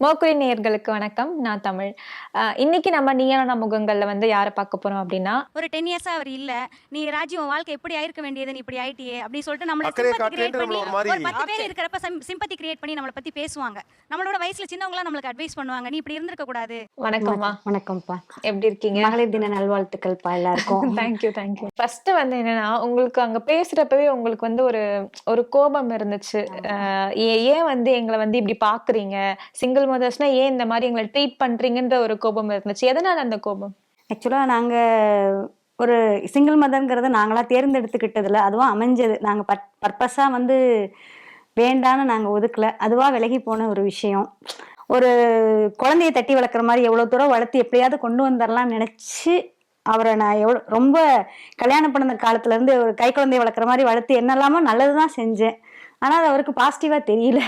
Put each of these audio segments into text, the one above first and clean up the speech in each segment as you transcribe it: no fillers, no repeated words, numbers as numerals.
மோக்குரி நேயர்களுக்கு வணக்கம். நான் தமிழ். இன்னைக்கு நம்ம நீயான முகங்கள்ல வந்து யார பார்க்க போறோம் அப்படின்னா, ஒரு 10 இயர்ஸா அவர் இல்ல. நீ ராஜி உன் வாழ்க்கை எப்படி ஆயிருக்க வேண்டியது, நீ இப்படி ஆயிட்டியே அப்படின்னு சொல்லிட்டு நம்மள அக்கறைய சிம்பத்தி கிரியேட் காட்டுறேன்ட்டு பண்ணி நம்மள ஒரு மாரி ஒரு 10 பேர் இருக்கிறப்ப சிம்பத்தி கிரியேட் பண்ணி நம்மள பத்தி பேசுவாங்க. நம்மளோட வயசுல சின்னவங்கலாம் நம்மளுக்கு அட்வைஸ் பண்ணுவாங்க. நீ இப்படி இருந்திருக்க கூடாது. வணக்கம்மா. வணக்கம்ப்பா. எப்படி இருக்கீங்க? மகளிர் தின நல்வாழ்த்துக்கள்ப்பா எல்லாருக்கும். தேங்க்யூ. ஃபர்ஸ்ட் வந்து என்னன்னா, உங்களுக்கு அங்க பேசுறப்பவே உங்களுக்கு வந்து ஒரு ஒரு கோபம் இருந்துச்சு. ஏன் வந்து எங்கள வந்து இப்படி பார்க்குறீங்க? சிங்கிள் மதர்ஸ்னா ஏன் இந்த மாரி எங்கள ட்ரீட் பண்றீங்கன்ற ஒரு கோபம் இருந்துச்சு. எதனால அந்த கோபம்? ஆக்சுவலா நாங்க ஒரு சிங்கிள் மதர்ங்கிறத நாங்களா தேர்ந்தெடுத்துக்கிட்டதில்ல. அதுவா அமைஞ்சது. நாங்க பர்ப்பஸா வந்து வேண்டான்னு நாங்க ஒதுக்கல. அதுவா விலகி போன ஒரு விஷயம். ஒரு குழந்தைய தட்டி வளர்க்குற மாரி எவ்வளோ தூரம் வளர்த்து எப்படியாவது கொண்டு வந்துரலாம்னு நெனச்சு, அவர நான் ரொம்ப கல்யாணம் பண்ண காலத்துலேருந்து ஒரு கை குழந்தைய வளர்க்குற மாரி வளர்த்து என்னெல்லாமோ நல்லது தான் செஞ்சேன். ஆனா அது அவருக்கு பாசிட்டிவா தெரியல.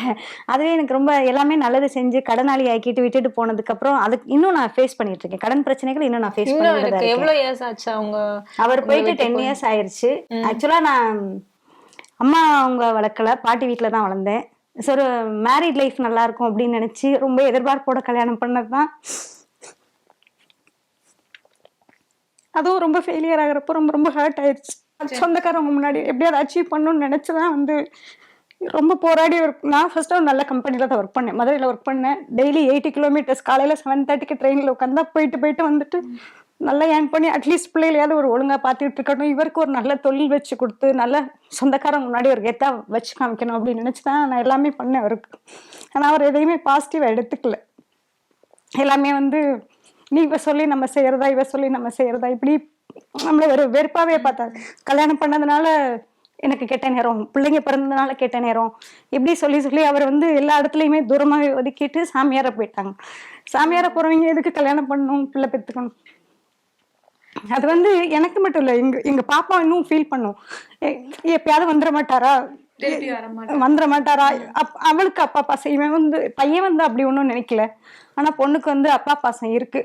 அதுவே எனக்கு ரொம்ப எல்லாமே நல்லது செஞ்சு கடனாளி ஆக்கிட்டு விட்டுட்டு போனதுக்கப்புறம் அதுக்கு இன்னும் நான் ஃபேஸ் பண்ணிட்டு இருக்கேன். கடன் பிரச்சனைகள் இன்னும் நான் ஃபேஸ் இன்னும் பண்ணிட்டு தான் இருக்கு. இருக்கேன். எவ்வளோ இயர்ஸ் ஆச்சு அவங்க அவர் உங்கள போயிட்டு விட்டு 10 போய்? இயர்ஸ் ஆயிருச்சு. ஆக்சுவலா நான் அம்மா அவங்க வளர்க்கல, பாட்டி வீட்ல தான் வளர்ந்தேன். ஸோ ஒரு மேரிட் லைஃப் நல்லா இருக்கும் அப்படின்னு நினைச்சு ரொம்ப எதிர்பார்ப்போட கல்யாணம் பண்ணது தான். அதுவும் ரொம்ப ஃபெயிலியர் ஆகிறப்போ ரொம்ப ரொம்ப ஹர்ட் ஆயிடுச்சு. சொந்தக்காரவங்க முன்னாடி எப்படியாவது அச்சீவ் பண்ணணும்னு நினைச்சுதான் வந்து ரொம்ப போராடி நான் ஃபர்ஸ்ட் ஒரு நல்ல கம்பெனில தான் ஒர்க் பண்ணேன். மதுரையில் ஒர்க் பண்ணேன். டெய்லி 80 கிலோமீட்டர்ஸ் காலையில் 7:30க்கு ட்ரெயினில் உட்காந்தா போயிட்டு வந்துட்டு நல்லா ஏர்ன் பண்ணி அட்லீஸ்ட் பிள்ளைகளையாவது ஒரு ஒழுங்காக பார்த்துட்டு இருக்கட்டும், இவருக்கு ஒரு நல்ல தொழில் வச்சு கொடுத்து நல்ல சொந்தக்காரங்க முன்னாடி ஒரு கெத்தா வச்சு காமிக்கணும் அப்படின்னு நினச்சி தான் நான் எல்லாமே பண்ணேன் அவருக்கு. ஆனால் அவர் எதையுமே பாசிட்டிவாக எடுத்துக்கல. எல்லாமே வந்து நீ இவ சொல்லி நம்ம செய்யறதா, இவ சொல்லி நம்ம செய்யறதா, இப்படி நம்மள ஒரு வெறுப்பாவே பார்த்தாரு. கல்யாணம் பண்ணதுனால எனக்கு கெட்ட நேரம், பிள்ளைங்க பிறந்ததுனால கெட்ட நேரம், இப்படி சொல்லி சொல்லி அவர் வந்து எல்லா இடத்துலையுமே தூரமாகவே ஒதுக்கிட்டு சாமியார போயிட்டாங்க. சாமியார போறவங்க எதுக்கு கல்யாணம் பண்ணணும், பிள்ளை பெற்றுக்கணும்? அது வந்து எனக்கு மட்டும் இல்லை, எங்க பாப்பா இன்னும் ஃபீல் பண்ணும். எப்பயாவது வந்துட மாட்டாரா, வந்துட மாட்டாரா, அவளுக்கு அப்பா பாசம். இவன் வந்து பையன் வந்து அப்படி ஒன்றும் நினைக்கல. ஆனா பொண்ணுக்கு வந்து அப்பா பாசம் இருக்கு.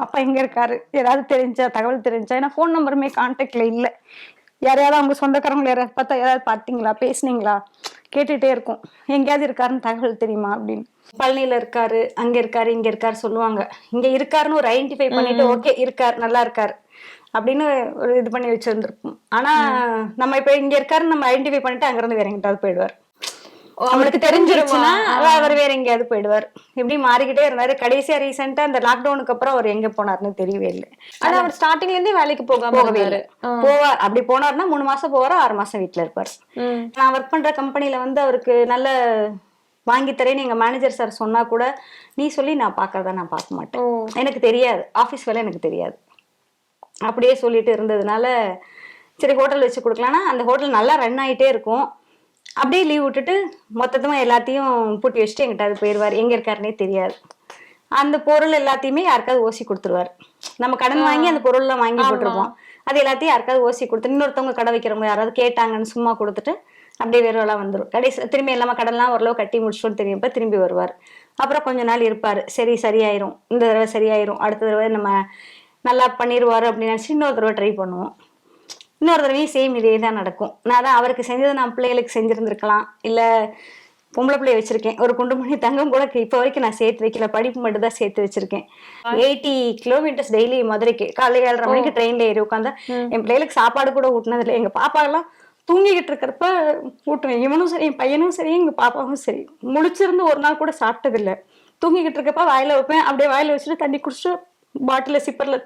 அப்பா எங்க இருக்காரு, ஏதாவது தெரிஞ்சா தகவல் தெரிஞ்சா, ஏன்னா ஃபோன் நம்பருமே கான்டாக்ட்ல இல்லை. யாரையாவது அவங்க சொந்தக்காரங்களை யாராவது பார்த்தா ஏதாவது பார்த்தீங்களா, பேசுனீங்களா, கேட்டுட்டே இருக்கும். எங்கேயாவது இருக்காருன்னு தகவல் தெரியுமா அப்படின்னு. பழனியில இருக்காரு, அங்க இருக்காரு, இங்க இருக்காரு சொல்லுவாங்க. இங்க இருக்காருன்னு ஒரு ஐடென்டிஃபை பண்ணிட்டு ஓகே இருக்காரு, நல்லா இருக்காரு அப்படின்னு ஒரு இது பண்ணி வச்சிருந்திருப்போம். ஆனா நம்ம இப்ப இங்க இருக்காருன்னு நம்ம ஐடென்டிஃபை பண்ணிட்டு அங்கிருந்து வேற எங்கிட்டாவது போயிடுவார். அவருக்கு தெரிஞ்சிருச்சுன்னா அவர் வேற எங்கேயாவது போயிடுவார். இப்படி மாறிக்கிட்டே இருந்தாரு. கடைசியா ரீசெண்டா இந்த லாக்டவுனுக்கு அப்புறம் அவர் எங்க போனாருன்னு தெரியவே இல்லை. ஆனா அவர் ஸ்டார்டிங்ல இருந்தே வேலைக்கு போகவே இல்லை. போவார். அப்படி போனார்னா 3 மாசம் போவார், 6 மாசம் வீட்டுல இருப்பார். நான் ஒர்க் பண்ற கம்பெனில வந்து அவருக்கு நல்ல வாங்கி தரேன்னு எங்க மேனேஜர் சார் சொன்னா கூட, நீ சொல்லி நான் பாக்குறதா நான் பார்க்க மாட்டேன், எனக்கு தெரியாது, ஆபீஸ் வேலை எனக்கு தெரியாது அப்படியே சொல்லிட்டு இருந்ததுனால சரி ஹோட்டல் வச்சு கொடுக்கலாம்னா அந்த ஹோட்டல் நல்லா ரன் ஆயிட்டே இருக்கும். அப்படியே லீவ் விட்டுட்டு மொத்தமா எல்லாத்தையும் பூட்டி வச்சுட்டு எங்கிட்ட போயிடுவார். எங்க இருக்காருன்னே தெரியாது. அந்த பொருள் எல்லாத்தையுமே யாருக்காவது ஓசி கொடுத்துருவாரு. நம்ம கடன் வாங்கி அந்த பொருள்லாம் வாங்கி போட்டிருப்போம், அது எல்லாத்தையும் யாருக்காவது ஓசி கொடுத்து, இன்னொருத்தவங்க கடை வைக்கிறவங்க யாராவது கேட்டாங்கன்னு சும்மா கொடுத்துட்டு அப்படியே வேறெல்லாம் வந்துடும். கடைசி திரும்பி எல்லாமே கடன்லாம் ஓரளவு கட்டி முடிச்சோன்னு தெரியும்ப்ப திரும்பி வருவார். அப்புறம் கொஞ்ச நாள் இருப்பாரு. சரியாயிரும், இந்த தடவை சரியாயிரும், அடுத்த தடவை நம்ம நல்லா பண்ணிடுவாரு அப்படின்னு நினச்சி இன்னொரு தடவை ட்ரை பண்ணுவோம். இன்னொரு தடவையும் சேம் இதே தான் நடக்கும். நான் தான் அவருக்கு செஞ்சதை நான் பிள்ளைகளுக்கு செஞ்சிருந்திருக்கலாம். இல்லை பொம்பளை பிள்ளைய வச்சிருக்கேன், ஒரு குண்டுமணி தங்கம் கூட இப்போ வரைக்கும் நான் சேர்த்து வைக்கல, படிப்பு மட்டும் தான் சேர்த்து வச்சிருக்கேன். 80 கிலோமீட்டர்ஸ் டெய்லி மதுரைக்கு காலையில் 7:30 மணிக்கு ட்ரெயின்ல ஏறி உட்காந்தா என் பிள்ளைகளுக்கு சாப்பாடு கூட ஊட்டினது இல்லை. எங்க பாப்பா எல்லாம் தூங்கிக்கிட்டு இருக்கிறப்ப ஊட்டுவேன். இவனும் சரி, என் பையனும் சரி, எங்க பாப்பாவும் சரி, முழிச்சிருந்து ஒரு நாள் கூட சாப்பிட்டது இல்லை. தூங்கிக்கிட்டு இருக்கப்ப வாயில வைப்பேன், அப்படியே வாயில வச்சுட்டு தண்ணி குடிச்சிட்டு பாட்டில சிப்பர்ல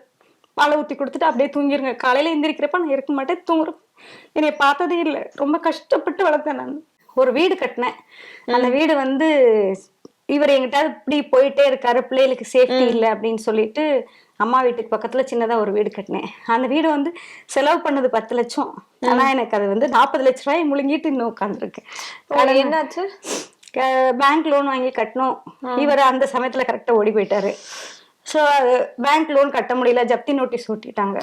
பாலை ஊற்றி கொடுத்துட்டு அப்படியே தூங்கிருங்க. காலையில எந்திரிக்கிறப்ப நான் இருக்க மாட்டேன், தூங்குறேன். என்னைய பார்த்ததே இல்லை. ரொம்ப கஷ்டப்பட்டு வளர்த்தேன் நான். ஒரு வீடு கட்டினேன். அந்த வீடு வந்து இவர் எங்கிட்ட இப்படி போயிட்டே இருக்காரு, பிள்ளைகளுக்கு சேஃப்டி இல்லை அப்படின்னு சொல்லிட்டு அம்மா வீட்டுக்கு பக்கத்துல சின்னதா ஒரு வீடு கட்டினேன். அந்த வீடு வந்து செலவு பண்ணது 10 லட்சம். ஆனா எனக்கு அது வந்து 40 லட்ச ரூபாய் முழுங்கிட்டு இன்னும் உட்காந்துருக்கேன். என்னாச்சு? பேங்க் லோன் வாங்கி கட்டணும். இவர் அந்த சமயத்துல கரெக்டா ஓடி போயிட்டாரு. ஸோ அது பேங்க் லோன் கட்ட முடியல, ஜப்தி நோட்டீஸ் ஓட்டிட்டாங்க.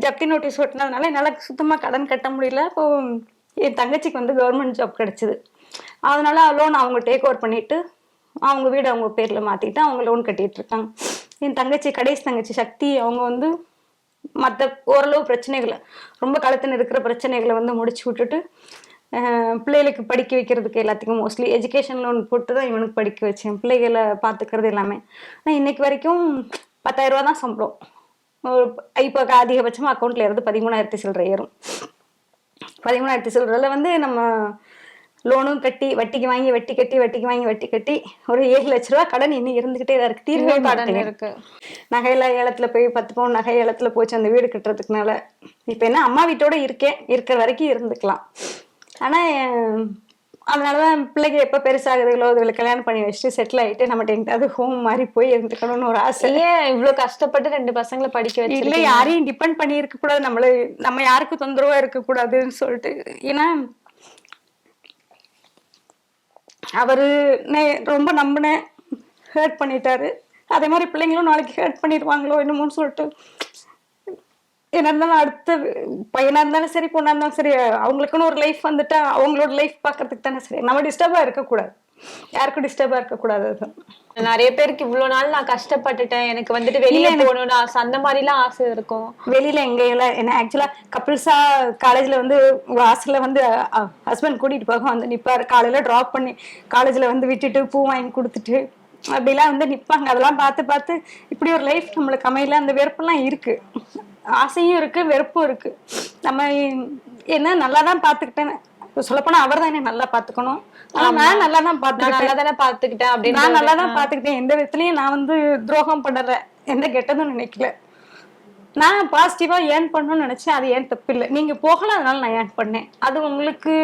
ஜப்தி நோட்டீஸ் ஓட்டினதுனால என்னால் சுத்தமாக கடன் கட்ட முடியல. இப்போ என் தங்கச்சிக்கு வந்து கவர்மெண்ட் ஜாப் கிடச்சிது. அதனால லோன் அவங்க டேக் ஓவர் பண்ணிட்டு அவங்க வீடு அவங்க பேரில் மாற்றிட்டு அவங்க லோன் கட்டிட்டு இருக்காங்க. என் தங்கச்சி, கடைசி தங்கச்சி சக்தி, அவங்க வந்து மற்ற ஓரளவு பிரச்சனைகளை, ரொம்ப கழுத்துன்னு இருக்கிற பிரச்சனைகளை வந்து முடிச்சு விட்டுட்டு பிள்ளைகளுக்கு படிக்க வைக்கிறதுக்கு எல்லாத்துக்கும் மோஸ்ட்லி எஜுகேஷன் லோன் போட்டு தான் இவனுக்கு படிக்க வச்சேன், பிள்ளைகளை பார்த்துக்கிறது எல்லாமே. ஆனால் இன்னைக்கு வரைக்கும் 10,000 ரூபா தான் சம்பளம். இப்போ அதிகபட்சமாக அக்கௌண்ட்ல இருந்து 13,000 சில்லறை ஏறும். 13,000 சில்லறையில் வந்து நம்ம லோனும் கட்டி வட்டிக்கு வாங்கி வட்டி கட்டி வட்டிக்கு வாங்கி வட்டி கட்டி ஒரு 7 லட்ச ரூபா கடன் இன்னும் இருந்துகிட்டே தான் இருக்கு. தீர்வே கடன் இருக்கு. நகையெல்லாம் ஏலத்துல போய் 10 பவுன் நகை ஏலத்துல போச்சு அந்த வீடு கட்டுறதுக்குனால. இப்ப என்ன அம்மா வீட்டோட இருக்கேன், இருக்கிற வரைக்கும் இருந்துக்கலாம். ஆனா அதனாலதான் பிள்ளைங்க எப்ப பெருசாகுதுகளோ அதுகளை கல்யாணம் பண்ணி வச்சுட்டு செட்டில் ஆயிட்டு நம்மகிட்ட எங்கிட்டாவது ஹோம் மாதிரி போய் இருந்துக்கணும்னு ஒரு ஆசை. ஏன் இவ்வளவு கஷ்டப்பட்டு 2 பசங்களை படிக்க வச்சு? இல்ல யாரையும் டிபெண்ட் பண்ணி இருக்க கூடாது, நம்ம யாருக்கும் தொந்தரவா இருக்க கூடாதுன்னு சொல்லிட்டு. ஏன்னா அவரு ரொம்ப நம்பினேன், ஹேர்ட் பண்ணிட்டாரு. அதே மாதிரி பிள்ளைங்களும் நாளைக்கு ஹேர்ட் பண்ணிடுவாங்களோ என்னமோன்னு சொல்லிட்டு என்ன இருந்தாலும் அடுத்த பையனா இருந்தாலும் சரி பொண்ணா இருந்தாலும் சரி அவங்களுக்குன்னு ஒரு லைஃப் வந்துட்டா அவங்களோட லைஃப் பாக்குறதுக்கு தானே சரி. நம்ம டிஸ்டர்பா இருக்கக்கூடாது, யாருக்கும் டிஸ்டர்பா இருக்கக்கூடாது. அதுதான் நிறைய பேருக்கு இவ்வளவு நாள் நான் கஷ்டப்பட்டுட்டேன், எனக்கு வந்துட்டு வெளியில போகணும்னு ஆசை, அந்த மாதிரி எல்லாம் ஆசை இருக்கும். வெளியில எங்கெல்லாம் என்ன ஆக்சுவலா கப்பிள்ஸா காலேஜ்ல வந்து வாசல்ல வந்து ஹஸ்பண்ட் கூட்டிட்டு போக வந்து நிப்பாரு. காலையில டிராப் பண்ணி காலேஜ்ல வந்து விட்டுட்டு பூ வாங்கி கொடுத்துட்டு அப்படிலாம் வந்து நிப்பாங்க. அதெல்லாம் பார்த்து இப்படி ஒரு லைஃப் நம்மளுக்கு அமையல. அந்த வெறுப்பெல்லாம் இருக்கு, ஆசையும் இருக்கு, வெறுப்பும் இருக்கு. நம்ம என்ன நல்லாதான் பாத்துக்கிட்டேன். சொல்லப்போனா அவர் தான் என்ன நல்லா பாத்துக்கணும். ஆனா நான் நல்லாதான் பாத்துக்கிட்டேன் அப்படின்னு நான் நல்லாதான் பாத்துக்கிட்டேன். எந்த விதத்துலயும் நான் வந்து துரோகம் பண்ணல, எந்த கெட்டதும் நினைக்கல. நான் பாசிட்டிவா ஏர்ன் பண்ணணும்னு நினைச்சேன், அது ஏன் தப்பு இல்லை. நீங்க போகலாம், அதனால நான் ஏர்ன் பண்ணேன். அது உங்களுக்கு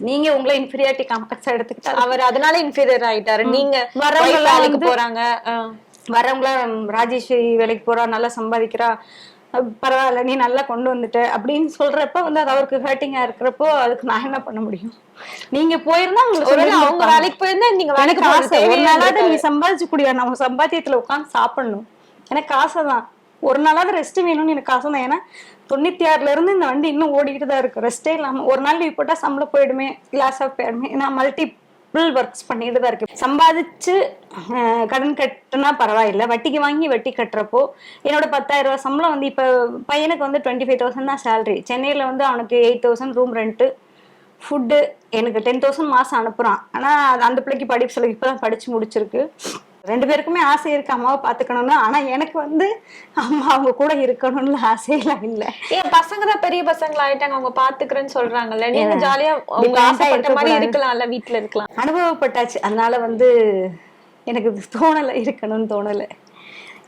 நீங்க உங்களை இன்ஃபீரியாரிட்டி காம்ப்ளெக்ஸா எடுத்துக்கிட்டா அவர் அதனால இன்ஃபீரியர் ஆயிட்டாரு. நீங்க வரவங்க போறாங்க, வரவங்கள ராஜேஸ்வரி வேலைக்கு போறா, நல்லா சம்பாதிக்கிறா, பரவாயில்ல நீ நல்லா கொண்டு வந்துட்ட அப்படின்னு சொல்றப்ப வந்து அது அவருக்கு ஹர்ட்டிங்கா இருக்கிறப்போ அதுக்கு நான் என்ன பண்ண முடியும்? நீங்க போயிருந்தா அவங்க வேலைக்கு போயிருந்தா நீங்க எனக்கு ஆசை ஒரு நாளாவது நீ சம்பாதிச்சு கூடிய நம்ம சம்பாத்தியத்துல உட்காந்து சாப்பிடணும். எனக்கு ஆசைதான், ஒரு நாளாவது ரெஸ்ட் வேணும்னு எனக்கு ஆசை தான். ஏன்னா 96ல இருந்து இந்த வண்டி இன்னும் ஓடிக்கிட்டு தான் இருக்கு, ரெஸ்டே இல்லாம. ஒரு நாள் லீவ் போட்டா சம்பளம் போயிடுமே, லாஸ் ஆஃப் போயிடுமே. நான் மல்டிபிள் ஒர்க்ஸ் பண்ணிட்டு தான் இருக்கு. சம்பாதிச்சு கடன் கட்டுனா பரவாயில்ல, வட்டிக்கு வாங்கி வட்டி கட்டுறப்போ என்னோட 10,000 ரூபாய் சம்பளம் வந்து இப்ப பையனுக்கு வந்து 25,000 தான் சேலரி. சென்னையில வந்து அவனுக்கு 8,000 ரூம் ரெண்ட், ஃபுட்டு, எனக்கு 10,000 மாசம் அனுப்புறான். ஆனா அந்த பிள்ளைக்கு படிப்பு செலவு இப்பதான் படிச்சு முடிச்சிருக்கு. 2 பேருக்குமே ஆசை இருக்கு அம்மாவை பாத்துக்கணும்னு. ஆனா எனக்கு வந்து அம்மா அவங்க கூட இருக்கணும்னு ஆசையெல்லாம் இல்ல. ஏன் பசங்க தான் பெரிய பசங்களா ஆயிட்டாங்க, அவங்க பாத்துக்கிறேன்னு சொல்றாங்கல்ல, நீங்க ஜாலியா மாதிரி இருக்கலாம்ல, வீட்டுல இருக்கலாம். அனுபவப்பட்டாச்சு, அதனால வந்து எனக்கு தோணலை, இருக்கணும்னு தோணலை.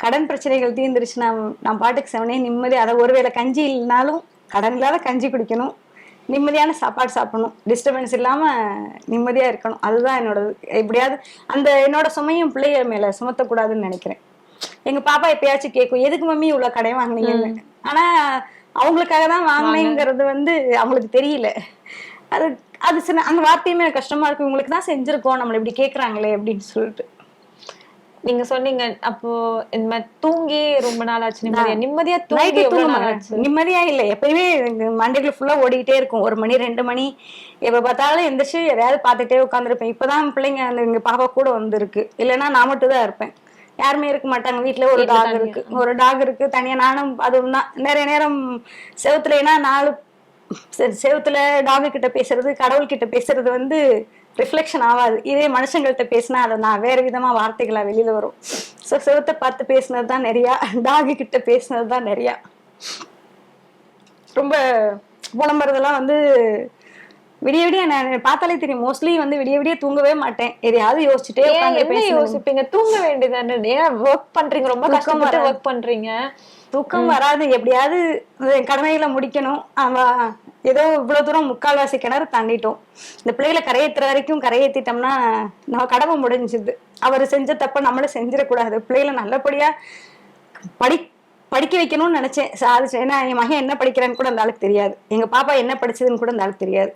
கடன் பிரச்சனைகள் தீர்ந்துருச்சு, நான் பாட்டுக்கு செவனே நிம்மதி. அதை ஒருவேளை கஞ்சி இல்லைனாலும் கடன் இல்லாத கஞ்சி குடிக்கணும், நிம்மதியான சாப்பாடு சாப்பிடணும், டிஸ்டர்பன்ஸ் இல்லாம நிம்மதியா இருக்கணும். அதுதான் என்னோட. எப்படியாவது அந்த என்னோட சுமையும் பிள்ளைய மேல சுமத்தக்கூடாதுன்னு நினைக்கிறேன். எங்க பாப்பா எப்பயாச்சும் கேட்கும், எதுக்கு மம்மி இவ்வளவு கடை வாங்கினீங்கன்னு. ஆனா அவங்களுக்காக தான் வாங்கினேங்கிறது வந்து அவங்களுக்கு தெரியல. அது அந்த வார்த்தையுமே கஷ்டமா இருக்கு. உங்களுக்கு தான் செஞ்சிருக்கோம், நம்மள இப்படி கேக்குறாங்களே அப்படின்னு சொல்லிட்டு. நீங்க சொன்னீங்க அப்போ இந்த மாதிரி தூங்கி ரொம்ப நாள் ஆச்சு, நிம்மதியா நிம்மதியா இல்ல. எப்பயுமே மண்டைக்குள்ள ஃபுல்லா ஓடிக்கிட்டே இருக்கும். 1 மணி 2 மணி எப்ப பார்த்தாலும் எந்திரிச்சு எதையாவது பார்த்துட்டே உட்காந்துருப்பேன். இப்பதான் பிள்ளைங்க அந்த எங்க பாப்பா கூட வந்துருக்கு, இல்லைன்னா நான் மட்டும் தான் இருப்பேன், யாருமே இருக்க மாட்டாங்க. வீட்டுல ஒரு டாக் இருக்கு தனியா. நானும் அதுவும் தான் நிறைய நேரம் செவுத்துலனா 4 செவுத்துல டாகு கிட்ட பேசுறது, கடவுள் கிட்ட பேசுறது வந்து ரிஃப்ளெக்ஷன் ஆகாது. இதே மனுஷங்கள்ட்ட பேசினா அதை நான் வேற விதமா வார்த்தைகளா வெளியில வரும். ஸோ செவத்தை பார்த்து பேசினது தான் நிறையா, டாகு கிட்ட பேசினது தான் நிறையா. ரொம்ப புலம்புறதெல்லாம் வந்து விடிய விடிய நான் பார்த்தாலே தெரியும். மோஸ்ட்லி வந்து விடிய விடிய தூங்கவே மாட்டேன், எதையாவது யோசிச்சுட்டே யோசிப்பீங்க. தூங்க வேண்டியதானே, ஏன் ஒர்க் பண்றீங்க, ரொம்ப கஷ்டப்பட்டு ஒர்க் பண்றீங்க, தூக்கம் வராது. எப்படியாவது கடமைகளை முடிக்கணும். ஏதோ இவ்வளவு தூரம் முக்கால்வாசி கிணறு தாண்டிட்டோம். இந்த பிள்ளைகளை கரையேற்றுற வரைக்கும் கரையேற்றிட்டோம்னா நம்ம கடமை முடிஞ்சுது. அவர் செஞ்ச தப்ப நம்மளும் செஞ்சிடக்கூடாது. பிள்ளைகளை நல்லபடியா படிக்க வைக்கணும்னு நினைச்சேன், சாதிச்சேன். ஏன்னா என் மகன் என்ன படிக்கிறான்னு கூட அந்த ஆளுக்கு தெரியாது, எங்க பாப்பா என்ன படிச்சதுன்னு கூட அந்த ஆளுக்கு தெரியாது.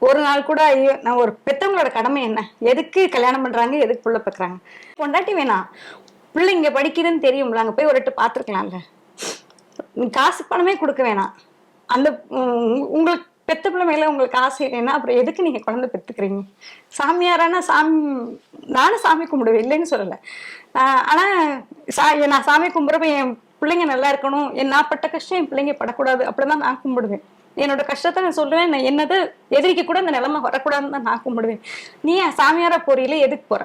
ஒரு நாள் கூட ஐயோ நான் ஒரு பெத்தவங்களோட கடமை என்ன, எதுக்கு கல்யாணம் பண்றாங்க, எதுக்கு புள்ள பெக்குறாங்க, பொண்டாட்டி வேணாம் பிள்ளை இங்க படிக்குதுன்னு தெரியும்ல, அங்க போய் ஒரு எட்டு பாத்துருக்கலாம்ல, காசு பணமே கொடுக்க வேணாம். அந்த உங்களுக்கு பெத்த பிள்ளை மேல உங்களுக்கு ஆசை இல்லைன்னா அப்புறம் எதுக்கு நீங்க குழந்தை பெத்துக்கிறீங்க? சாமியாரானா நானும் சாமி கும்பிடுவேன், இல்லைன்னு சொல்லலை. ஆனா நான் சாமி கும்பிட்றப்ப என் பிள்ளைங்க நல்லா இருக்கணும், நான் பட்ட கஷ்டம் என் பிள்ளைங்க படக்கூடாது, அப்படிதான் நான் கும்பிடுவேன். என்னோட கஷ்டத்தை நான் சொல்லுவேன். நான் என்னது எதிரிக்க கூட இந்த நிலைமை வரக்கூடாதுன்னு தான் நான் கும்பிடுவேன். நீ சாமியாரா போறீல, எதுக்கு போற?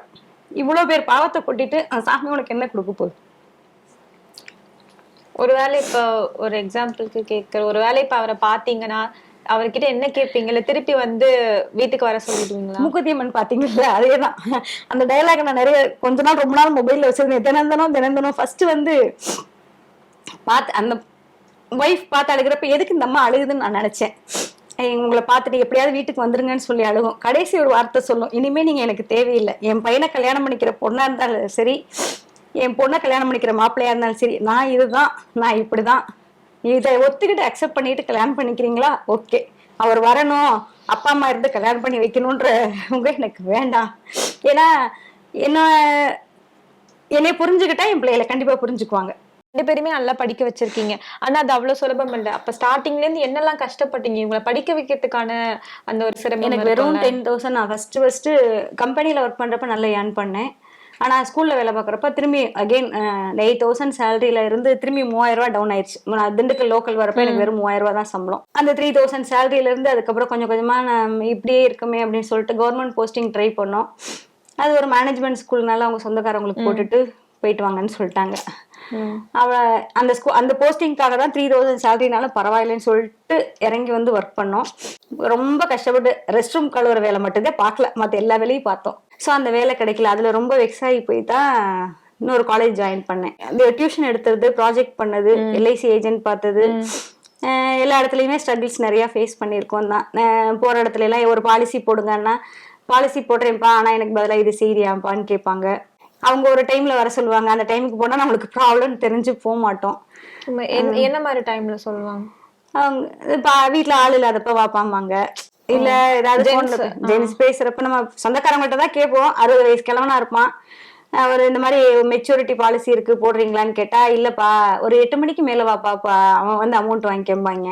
இவ்வளவு பேர் பாவத்தை கொட்டிட்டு அந்த சாமி உனக்கு என்ன கொடுக்க போகுது? ஒருவேளை இப்ப ஒரு எக்ஸாம்பிளுக்கு கேட்கிற, ஒருவேளை இப்ப அவரை பாத்தீங்கன்னா அவர்கிட்ட என்ன கேட்பீங்க? இல்ல திருப்பி வந்து வீட்டுக்கு வர சொல்லிடுவீங்களா? மூக்குத்தியம்மன் பாத்தீங்கல்ல, அதேதான். அந்த டயலாக் நான் நிறைய கொஞ்ச நாள் ரொம்ப நாள் மொபைல்ல வச்சிருந்தேன். தினந்தனம் ஃபர்ஸ்ட் வந்து பார்த்து அந்த ஒய்ஃப் பார்த்து அழுகிறப்ப எதுக்கு இந்த அம்மா அழுகுதுன்னு நான் நினைச்சேன். உங்களை பார்த்துட்டு எப்படியாவது வீட்டுக்கு வந்துருங்கன்னு சொல்லி அழுகும். கடைசி ஒரு வார்த்தை சொல்லும், இனிமே நீங்க எனக்கு தேவையில்லை. என் பையனை கல்யாணம் பண்ணிக்கிற பொண்ணா இருந்தாலும் சரி, என் பொண்ணை கல்யாணம் பண்ணிக்கிற மாப்பிள்ளையா இருந்தாலும் சரி, நான் இதுதான், நான் இப்படிதான், இதை ஒத்துக்கிட்டு அக்செப்ட் பண்ணிட்டு கல்யாணம் பண்ணிக்கிறீங்களா? ஓகே. அவர் வரணும், அப்பா அம்மா இருந்து கல்யாணம் பண்ணி வைக்கணுன்ற எனக்கு வேண்டாம். ஏன்னா என்னைய புரிஞ்சுக்கிட்டா என் பிள்ளைகளை கண்டிப்பா புரிஞ்சுக்குவாங்க. 2 பேருமே நல்லா படிக்க வச்சிருக்கீங்க. ஆனா அது அவ்வளவு சுலபம் இல்ல. அப்ப ஸ்டார்டிங்ல இருந்து என்னெல்லாம் கஷ்டப்பட்டீங்க இவங்களை படிக்க வைக்கிறதுக்கான அந்த ஒரு சிரமம்? எனக்கு வெறும் 10,000. நான் ஃபர்ஸ்ட் கம்பெனில ஒர்க் பண்றப்ப நல்லா ஏர்ன் பண்ணேன். ஆனா ஸ்கூல்ல வேலை பார்க்குறப்ப திரும்பி அகெயின் 8,000 சேலரியில இருந்து திரும்பி 3,000 ரூபாய் டவுன் ஆயிடுச்சு. நான் திண்டுக்கல் லோக்கல் வரப்ப எனக்கு வெறும் 3,000 ரூபாய் தான் சம்பளம். அந்த 3,000 சேலரியில இருந்து அதுக்கப்புறம் கொஞ்சம் கொஞ்சமா நம்ம இப்படியே இருக்குமே அப்படின்னு சொல்லிட்டு கவர்மெண்ட் போஸ்டிங் ட்ரை பண்ணோம். அது ஒரு மேனேஜ்மெண்ட் ஸ்கூல்னால அவங்க சொந்தக்காரங்களுக்கு போட்டுட்டு போயிட்டு வாங்கன்னு சொல்லிட்டாங்க. அந்த போஸ்டிங்காக தான் 3,000 சேலரினால பரவாயில்லைன்னு சொல்லிட்டு இறங்கி வந்து ஒர்க் பண்ணோம். ரொம்ப கஷ்டப்பட்டு ரெஸ்ட் ரூம் கழுவுற வேலை மட்டும்தான் பார்க்கல, மற்ற எல்லா வேலையும் பார்த்தோம். ஸோ அந்த வேலை கிடைக்கல. அதுல ரொம்ப வெக்ஸ் ஆகி போய் தான் இன்னொரு காலேஜ் ஜாயின் பண்ணேன். அந்த டியூஷன் எடுத்தது, ப்ராஜெக்ட் பண்ணது, எல்ஐசி ஏஜென்ட் பார்த்தது, எல்லா இடத்துலையுமே ஸ்ட்ரகிள்ஸ் நிறைய ஃபேஸ் பண்ணியிருக்கோம் தான். போற இடத்துல எல்லாம் ஒரு பாலிசி போடுங்கன்னா, பாலிசி போடுறேன்ப்பா ஆனா எனக்கு பதிலாக இது செய்யறியாப்பான்னு கேட்பாங்க. அவங்க ஒரு டைம்ல வர சொல்லுவாங்க. அந்த டைமுக்கு போனா நம்மளுக்கு ப்ராப்ளம் தெரிஞ்சு போக மாட்டோம். என்ன மாதிரி டைம்ல சொல்லுவாங்க? அவங்க வீட்டுல ஆள் இல்லாதப்ப வாப்பாம்பாங்க. இல்ல ஏதாவது ஜென்ஸ் பேசுறப்ப நம்ம சொந்தக்காரங்கள்ட்ட தான் கேட்போம். 60 வயசு கிழவனா இருப்பான். அவர் இந்த மாதிரி மெச்சூரிட்டி பாலிசி இருக்கு போடுறீங்களான்னு கேட்டா, இல்லப்பா ஒரு 8 மணிக்கு மேல வாப்பாப்பா, அவன் வந்து அமௌண்ட் வாங்கிக்கம்பாங்க.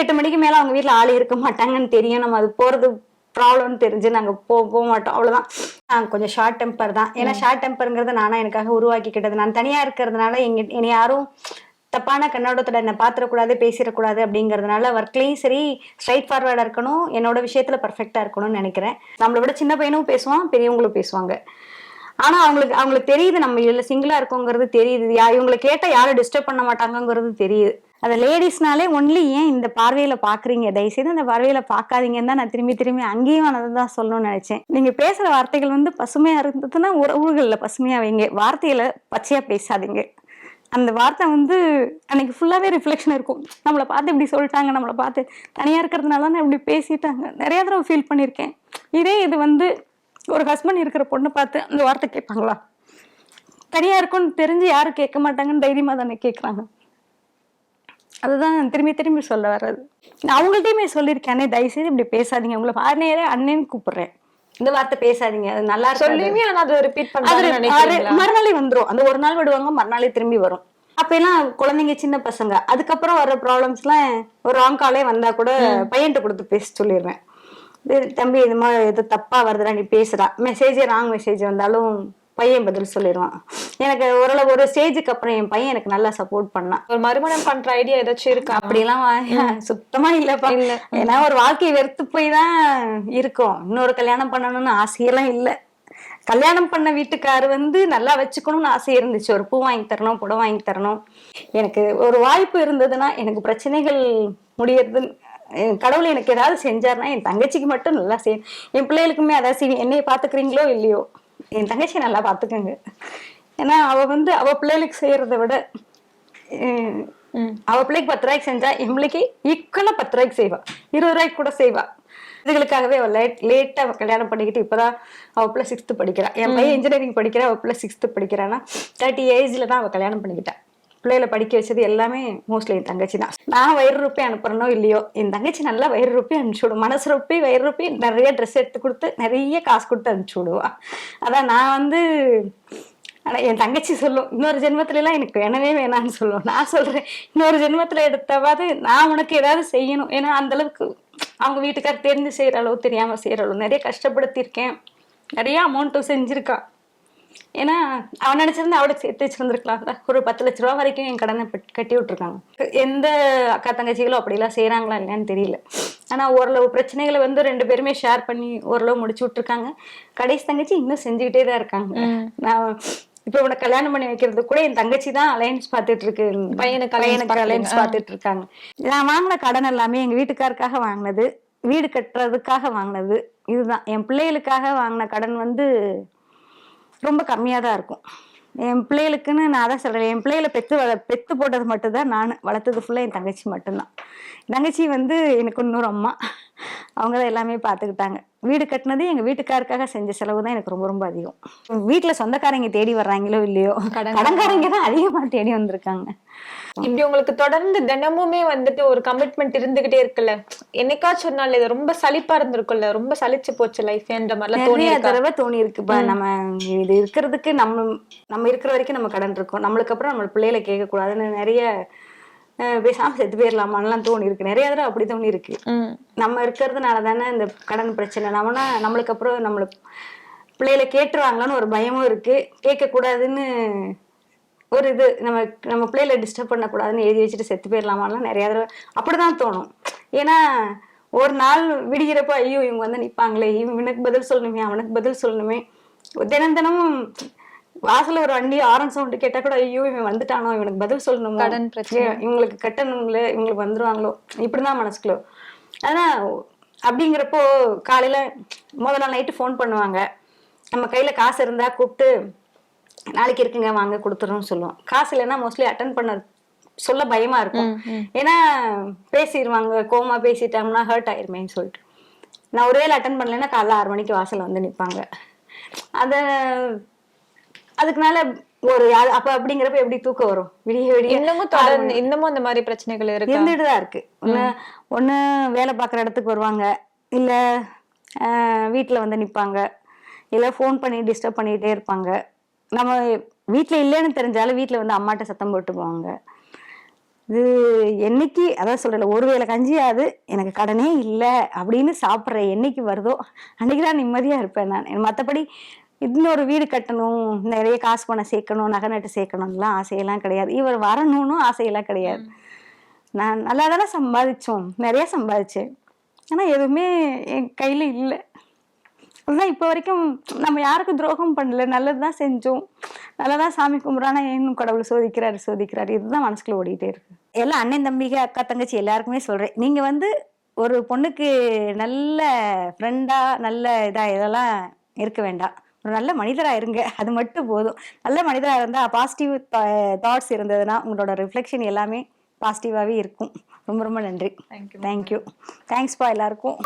8 மணிக்கு மேல அவங்க வீட்டுல ஆள் இருக்க மாட்டாங்கன்னு தெரியும். நம்ம அது போறது ப்ராப்ளம்னு தெரிஞ்சு நாங்க போக மாட்டோம். அவ்வளவுதான். நாங்க கொஞ்சம் ஷார்ட் டெம்பர் தான். ஏன்னா ஷார்ட் டெம்பருங்கிறது நானா எனக்காக உருவாக்கிக்கிட்டது. நான் தனியா இருக்கிறதுனால என்னை யாரும் தப்பான கண்ணோட்டத்தோட என்ன பாத்திரக்கூடாது, பேசிடக்கூடாது அப்படிங்கறதுனால ஒர்க்லயும் சரி ஸ்ட்ரைட் ஃபார்வர்டா இருக்கணும், என்னோட விஷயத்துல பர்ஃபெக்டா இருக்கணும்னு நினைக்கிறேன். நம்மளை விட சின்ன பையனும் பேசுவான், பெரியவங்களும் பேசுவாங்க. ஆனா அவங்களுக்கு தெரியுது நம்ம இதுல சிங்கிளா இருக்கோங்கிறது தெரியுது. இவங்களை கேட்டா யாரும் டிஸ்டர்ப் பண்ண மாட்டாங்கிறது தெரியுது. அந்த லேடிஸ்னாலே ஒன்லி ஏன் இந்த பார்வையில பாக்குறீங்க, தயவுசெய்து அந்த பார்வையில பாக்காதீங்கன்னு தான் நான் திரும்பி அங்கேயும் தான் சொல்லணும்னு நினைச்சேன். நீங்க பேசுற வார்த்தைகள் வந்து பசுமையா இருந்ததுன்னா உறவுகள்ல பசுமையா வைங்க, வார்த்தையில பச்சையா பேசாதீங்க. அந்த வார்த்தை வந்து அன்னைக்கு ஃபுல்லாவே ரிஃப்ளெக்ஷன் இருக்கும். நம்மளை பார்த்து இப்படி சொல்லிட்டாங்க, நம்மளை பார்த்து தனியா இருக்கிறதுனால தான் இப்படி பேசிட்டாங்க. நிறைய தடவை ஃபீல் பண்ணியிருக்கேன். இது வந்து ஒரு ஹஸ்பண்ட் இருக்கிற பொண்ணை பார்த்து அந்த வார்த்தை கேட்பாங்களா? தனியா இருக்கும்னு தெரிஞ்சு யாரும் கேட்க மாட்டாங்கன்னு தைரியமா தானே கேட்கறாங்க. அதுதான் திரும்பி சொல்ல வர்றது. நான் அவங்கள்ட்டையுமே சொல்லியிருக்கேன், தயவுசெய்து இப்படி பேசாதீங்க, உங்களை பாருநேரே அண்ணன்னு கூப்பிடுறேன், இந்த வார்த்தை பேசாதீங்க, அது நல்லா சொல்லுமே. ஆனா அதை ரிப்பீட் பண்றாங்க. மறுநாளே வந்துரும். அந்த ஒரு நாள் விடுவாங்க, மறுநாளே திரும்பி வரும். அப்ப எல்லாம் குழந்தைங்க சின்ன பசங்க. அதுக்கப்புறம் வர்ற ப்ராப்ளம்ஸ் எல்லாம் ஒரு ராங் காலே வந்தா கூட பையன்கிட்ட கொடுத்து பேச சொல்லிடுவேன். தம்பி இது மாதிரி எது தப்பா வருதுடா, நீ பேசுறா. மெசேஜே ராங் மெசேஜ் வந்தாலும் பையன் பதில் சொல்லிடுவான். எனக்கு ஓரளவு ஒரு ஸ்டேஜுக்கு அப்புறம் என் பையன் எனக்கு நல்லா சப்போர்ட் பண்ணான். ஒரு மறுமணம் பண்ற ஐடியா ஏதாச்சும் இருக்கா? அப்படிலாம் சுத்தமா இல்லப்பா. ஏன்னா ஒரு வாழ்க்கையை வெறுத்து போய் தான் இருக்கும். இன்னொரு கல்யாணம் பண்ணணும்னு ஆசையெல்லாம் இல்லை. கல்யாணம் பண்ண வீட்டுக்காரு வந்து நல்லா வச்சுக்கணும்னு ஆசை இருந்துச்சு. ஒரு பூ வாங்கி தரணும், புடவை வாங்கி தரணும். எனக்கு ஒரு வாய்ப்பு இருந்ததுன்னா, எனக்கு பிரச்சனைகள் முடியறது, கடவுள் எனக்கு ஏதாவது செஞ்சாருன்னா என் தங்கச்சிக்கு மட்டும் நல்லா செய்யணும். என் பிள்ளைகளுக்குமே அதாவது செய்வேன். என்னைய பாத்துக்கிறீங்களோ இல்லையோ, என் தங்கச்சி நல்லா பாத்துக்கங்க. ஏன்னா அவ பிள்ளைகளுக்கு செய்யறதை விட அவ பிள்ளைக்கு 10 ரூபாய்க்கு செஞ்சா என் பிள்ளைக்கு ஈக்குவலா 10 ரூபாய்க்கு செய்வா, 20 ரூபாய்க்கு கூட செய்வா. இதுகளுக்காகவே அவ லேட்டா கல்யாணம் பண்ணிக்கிட்டு இப்பதான் அவ பிள்ளை 6th படிக்கிறா. என் பையன் இன்ஜினியரிங் படிக்கிறா, அவ பிள்ளை 6th படிக்கிறான்னா 30 ஏஜ்ல தான் அவ கல்யாணம் பண்ணிக்கிட்டா. பிள்ளைகளை படிக்க வச்சது எல்லாமே மோஸ்ட்லி என் தங்கச்சி தான். நான் வயிறு ரூபி அனுப்புறனோ இல்லையோ, என் தங்கச்சி நல்லா வயிறு ரூபி அனுப்பிச்சு விடும். மனசு ரூபி வயிறு ரூபி நிறைய ட்ரெஸ் எடுத்து கொடுத்து நிறைய காசு கொடுத்து அனுப்பிச்சு விடுவா. அதான் நான் வந்து, ஆனா என் தங்கச்சி சொல்லும், இன்னொரு ஜென்மத்துல எல்லாம் எனக்கு வேணவே வேணான்னு சொல்லுவோம். நான் சொல்றேன், இன்னொரு ஜென்மத்துல எடுத்தாவது நான் உனக்கு ஏதாவது செய்யணும். ஏன்னா அந்த அளவுக்கு அவங்க வீட்டுக்கார் தெரிஞ்சு செய்யற அளவு, தெரியாம செய்யற அளவு நிறைய கஷ்டப்படுத்திருக்கேன். நிறைய அமௌண்ட்டும் செஞ்சிருக்கா. ஏன்னா அவன் நினைச்சிருந்தா அவளுக்கு சேர்த்து வச்சிருந்துருக்கலாம்ல. ஒரு 10 லட்ச ரூபா வரைக்கும் என் கடனை கட்டி விட்டுருக்காங்க. எந்த அக்கா தங்கச்சிகளும் அப்படிலாம் செய்யறாங்களா இல்லையான்னு தெரியல. ஆனா ஓரளவு பிரச்சனைகளை வந்து 2 பேருமே ஷேர் பண்ணி ஓரளவு முடிச்சு விட்டுருக்காங்க. கடைசி தங்கச்சி இன்னும் செஞ்சுக்கிட்டே தான் இருக்காங்க. நான் இப்ப உனக்கு கல்யாணம் பண்ணி வைக்கிறது கூட என் தங்கச்சி தான் அலையன்ஸ் பாத்துட்டு இருக்கு. பையனுக்கு அலையன்ஸ் பாத்துட்டு இருக்காங்க. நான் வாங்கின கடன் எல்லாமே எங்க வீட்டுக்காருக்காக வாங்கினது, வீடு கட்டுறதுக்காக வாங்கினது. இதுதான். என் பிள்ளைகளுக்காக வாங்கின கடன் வந்து ரொம்ப கம்மியாக தான் இருக்கும். என் பிள்ளைகளுக்குன்னு நான் தான் சொல்கிறேன், என் பிள்ளைகளை பெற்று போட்டது மட்டும்தான் நான் வளர்த்தது ஃபுல்லாக என் தங்கச்சி மட்டும்தான். தங்கச்சி வந்து எனக்கு இன்னொரு அம்மா, அவங்க தான் எல்லாமே பார்த்துக்கிட்டாங்க. வீடு கட்டினது எங்கள் வீட்டுக்காருக்காக செஞ்ச செலவு தான் எனக்கு ரொம்ப ரொம்ப அதிகம். வீட்டில் சொந்தக்காரங்க தேடி வர்றாங்களோ இல்லையோ, கடன்காரங்க தான் அதிகமாக தேடி வந்திருக்காங்க. இப்படி உங்களுக்கு தொடர்ந்து தினமுமே வந்துட்டு ஒரு கமிட்மெண்ட் இருந்துகிட்டே இருக்குல்ல, என்னைக்காச்சும் ஒரு நாள் இது ரொம்ப சலிப்பா இருந்திருக்குல்ல, ரொம்ப சலிச்சு போச்சு லைஃப்ன்ற மாதிரிலாம் நிறைய தடவை தோணி இருக்குப்பா. நம்ம இது இருக்கிறதுக்கு நம்ம இருக்கிற வரைக்கும் நம்ம கடன் இருக்கோம், நம்மளுக்கு அப்புறம் நம்ம பிள்ளைகளை கேட்க கூடாதுன்னு நிறைய பேசாம செத்து போயிடலாமான்லாம் தோணி இருக்கு. நிறைய தடவை அப்படி தோணி இருக்கு. நம்ம இருக்கிறதுனால தானே இந்த கடன் பிரச்சனை. நம்மளுக்கு அப்புறம் நம்மளுக்கு பிள்ளைகளை கேட்டுருவாங்களான்னு ஒரு பயமும் இருக்கு. கேட்க கூடாதுன்னு ஒரு இது, நம்ம பிள்ளைகளை டிஸ்டர்ப் பண்ணக்கூடாதுன்னு எழுதி வச்சுட்டு செத்து போயிடலாமான்லாம் நிறைய தடவை அப்படிதான் தோணும். ஏன்னா ஒரு நாள் விடுகிறப்ப ஐயோ இவங்க வந்து நிற்பாங்களே, இவனுக்கு பதில் சொல்லணுமே, அவனுக்கு பதில் சொல்லணுமே. தினமும் வாசல்ல ஒரு வண்டி ஆரன் சவுண்டு கேட்டா கூட ஐயோ இவன் வந்துட்டானோ, இவனுக்கு பதில் சொல்லணுமோ, கடன் பிரச்சனை, இவங்களுக்கு கட்டணுங்களே, இவங்களுக்கு வந்துருவாங்களோ, இப்படிதான் மனசுக்குள்ள. ஆனா அப்படிங்கிறப்போ காலையில முதல் நாள் நைட்டு ஃபோன் பண்ணுவாங்க. நம்ம கையில காசு இருந்தா கூப்பிட்டு நாளைக்கு இருக்குங்க வாங்க கொடுத்துறோம்னு சொல்லுவோம். காசு இல்லைன்னா மோஸ்ட்லி அட்டன் பண்ண சொல்ல பயமா இருக்கும். ஏன்னா பேசிடுவாங்க, கோமா பேசிட்டாங்கன்னா ஹர்ட் ஆயிருமேன்னு சொல்லிட்டு. நான் ஒருவேளை அட்டன் பண்ணலைன்னா காலைல 6 மணிக்கு வாசல்ல வந்து நிற்பாங்க. அதுக்குனால ஒரு அப்ப அப்படிங்கிறப்ப எப்படி தூக்கம் வரும்? விடிய விடிய இன்னமும் அந்த மாதிரி பிரச்சனைகள் இருந்துட்டுதான் இருக்கு. ஒண்ணு வேலை பார்க்குற இடத்துக்கு வருவாங்க, இல்ல வீட்டுல வந்து நிப்பாங்க, இல்ல ஃபோன் பண்ணி டிஸ்டர்ப் பண்ணிக்கிட்டே இருப்பாங்க. நம்ம வீட்டுல இல்லைன்னு தெரிஞ்சாலும் வீட்டுல வந்து அம்மாட்ட சத்தம் போட்டு போவாங்க. இது என்னைக்கு அதான் சொல்றேன், ஒருவேளை கஞ்சியாவது எனக்கு கடனே இல்லை அப்படின்னு சாப்பிட்ற என்னைக்கு வருதோ அன்னைக்குதான் நிம்மதியா இருப்பேன் நான். மற்றபடி இன்னொரு வீடு கட்டணும், நிறைய காசு பணம் சேர்க்கணும், நகை நட்டு சேர்க்கணும்லாம் ஆசையெல்லாம் கிடையாது. இவர் வரணும்னு ஆசையெல்லாம் கிடையாது. நான் நல்லா தானே சம்பாதிச்சோம், நிறைய சம்பாதிச்சேன். ஆனா எதுவுமே என் கையில இல்லை. அதுதான் இப்போ வரைக்கும் நம்ம யாருக்கும் துரோகம் பண்ணல, நல்லதுதான் செஞ்சோம், நல்லதான் சாமி கும்பிட்றானா இன்னும் கடவுள் சோதிக்கிறாரு. இதுதான் மனசுக்குள்ள ஓடிட்டே இருக்கு. எல்லாம் அண்ணன் தம்பிக அக்கா தங்கச்சி எல்லாருக்குமே சொல்றேன், நீங்க வந்து ஒரு பொண்ணுக்கு நல்ல ஃப்ரெண்டா நல்ல இதெல்லாம் இருக்க வேண்டாம். ஒரு நல்ல மனிதரா இருங்க, அது மட்டும் போதும். நல்ல மனிதரா இருந்தா பாசிட்டிவ் தாட்ஸ் இருந்ததுன்னா உங்களோட ரிஃப்ளெக்ஷன் எல்லாமே பாசிட்டிவாவே இருக்கும். ரொம்ப ரொம்ப நன்றி. தேங்க்யூ. தேங்க்ஸ்பா எல்லாருக்கும்.